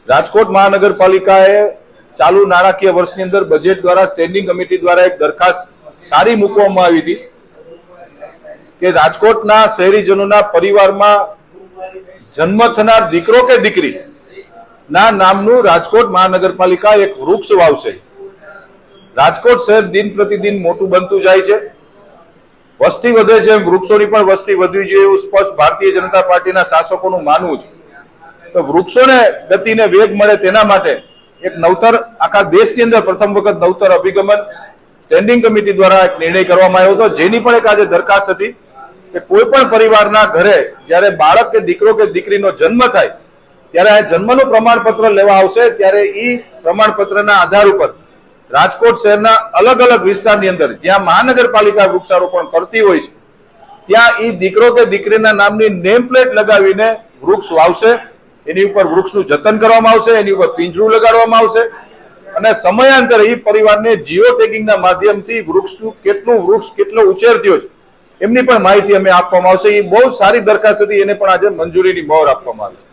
રાજકોટ મહાનગરપાલિકાએ ચાલુ નાણાકીય વર્ષની અંદર બજેટ દ્વારા સ્ટેન્ડિંગ કમિટી દ્વારા એક દરખાસ્ત સારી મૂકવામાં આવી હતી કે રાજકોટના શહેરીજનોના પરિવારમાં જન્મ થનાર દીકરો કે દીકરી ના નામનું રાજકોટ મહાનગરપાલિકા એક વૃક્ષ વાવશે। રાજકોટ શહેર દિન પ્રતિદિન મોટું બનતું જાય છે, વસ્તી વધે છે, વૃક્ષોની પણ વસ્તી વધવી જોઈએ એવું સ્પષ્ટ ભારતીય જનતા પાર્ટીના શાસકોનું માનવું છે। તો વૃક્ષોને ગતિને વેગ મળે તેના માટે એક નવતર આખા દેશની અંદર પ્રથમ વખત નવતર અભિગમન સ્ટેન્ડિંગ કમિટી દ્વારા એક નિર્ણય કરવામાં આવ્યો હતો, જેની પણ એક આજે દરખાસ્ત હતી કે કોઈ પણ પરિવારના ઘરે જ્યારે બાળક કે દીકરો કે દીકરીનો જન્મ થાય ત્યારે આ જન્મનું પ્રમાણપત્ર લેવા આવશે, ત્યારે એ પ્રમાણપત્રના આધાર ઉપર રાજકોટ શહેરના અલગ અલગ વિસ્તારની અંદર જ્યાં મહાનગરપાલિકા વૃક્ષારોપણ કરતી હોય છે ત્યાં એ દીકરો કે દીકરીના નામની નેમ પ્લેટ લગાવીને વૃક્ષ વાવશે, એની ઉપર વૃક્ષનું જતન કરવામાં આવશે, એની ઉપર પિંજરું લગાડવામાં આવશે અને સમયાંતરે એ પરિવારને જીઓ ટેગિંગના માધ્યમથી વૃક્ષ કેટલો ઉછેર થયો છે એમની પણ માહિતી અમે આપવામાં આવશે। એ બહુ સારી દરખાસ્ત હતી, એને પણ આજે મંજૂરીની મહોર આપવામાં આવી છે।